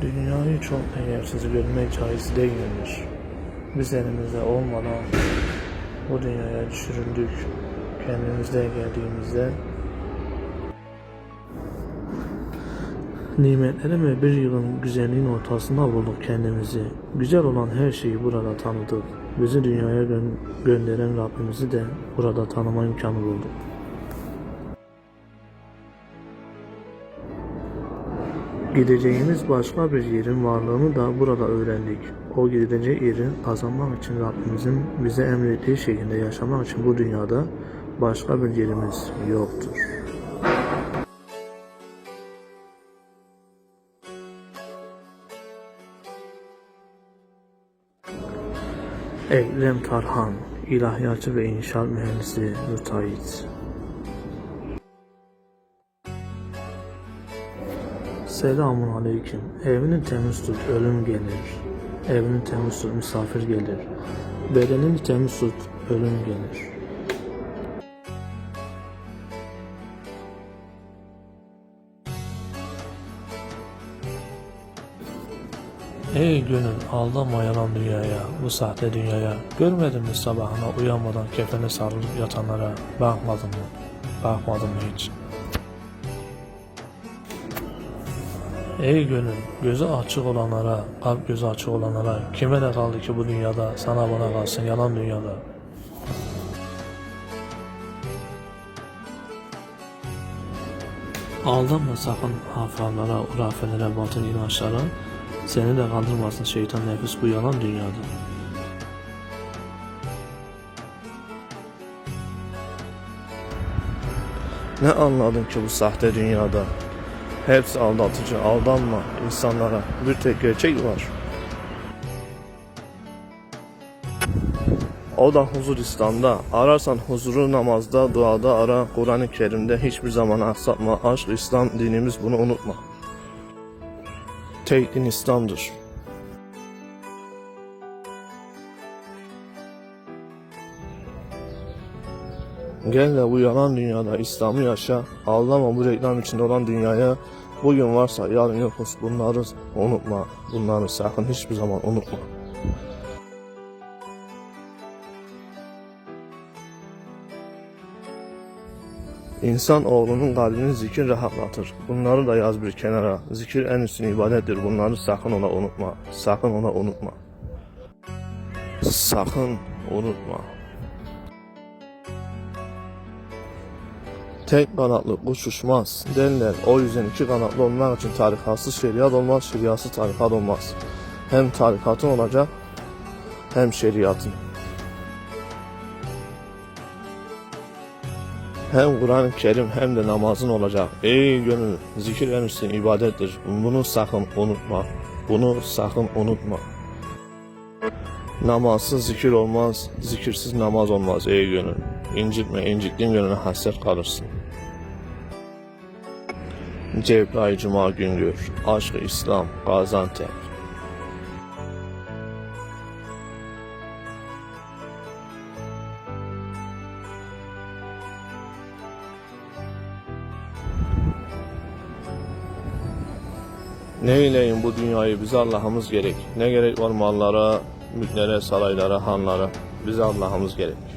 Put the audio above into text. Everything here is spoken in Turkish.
Dünyayı çok değersiz görmek caiz değildir. Biz elimizde olmadan bu dünyaya düşürüldük. Kendimizde geldiğimizde nimetlerin ve bir yılın güzelliğin ortasında bulduk kendimizi. Güzel olan her şeyi burada tanıdık. Bizi dünyaya gönderen Rabbimizi de burada tanıma imkanı bulduk. Gideceğimiz başka bir yerin varlığını da burada öğrendik. O gideceği yeri kazanmak için Rabbimizin bize emrettiği şekilde yaşamak için bu dünyada başka bir yerimiz yoktur. Ekrem Tarhan, ilahiyatçı ve inşaat mühendisi müteahhit. Selamun aleyküm. Evini temiz tut, ölüm gelir. Evini temiz tut, misafir gelir. Bedenini temiz tut, ölüm gelir. Ey gönül, aldama yalan dünyaya, bu sahte dünyaya. Görmedin mi sabahına uyanmadan kefene sarılıp yatanlara? Bakmadın mı? Bakmadın mı hiç? Ey gönül, gözü açık olanlara, kalp gözü açık olanlara, kime de kaldı ki bu dünyada, sana bana kalsın yalan dünyada. Aldanma sakın hafallara, urafelere, batıl inançlara, seni de kandırmasın şeytan nefis bu yalan dünyada. Ne anladın ki bu sahte dünyada? Hepsi aldatıcı, aldanma insanlara. Bir tek gerçek var. O da huzur İslam'da. Ararsan huzuru namazda, duada ara. Kur'an-ı Kerim'de hiçbir zaman aksatma. Aşk İslam dinimiz, bunu unutma. Tek din İslam'dır. Gel de bu yalan dünyada İslam'ı yaşa. Aldama bu reklam içinde olan dünyaya. Bugün varsa yarın yokuz. Bunları unutma. Bunları sakın hiçbir zaman unutma. İnsan oğlunun kalbini zikir rahatlatır. Bunları da yaz bir kenara. Zikir en üstün ibadettir. Bunları sakın ola unutma. Sakın ola unutma. Sakın unutma. Tek kanatlı kuş uçmaz derler. O yüzden iki kanatlı olmak için tarikatsız şeriat olmaz, şeriatsız tarikat olmaz. Hem tarikatın olacak hem şeriatın. Hem Kur'an-ı Kerim hem de namazın olacak. Ey gönül, zikir en üstün ibadettir. Bunu sakın unutma. Bunu sakın unutma. Namazsız zikir olmaz, zikirsiz namaz olmaz ey gönül. İncitme, incittiğin gönlüne hasret kalırsın. Cebrail Cuma Güngör, Aşk-ı İslam, Gaziantep. Neyleyin bu dünyayı, bize Allah'ımız gerek. Ne gerek var mallara, mülklere, saraylara, hanlara, bize Allah'ımız gerek.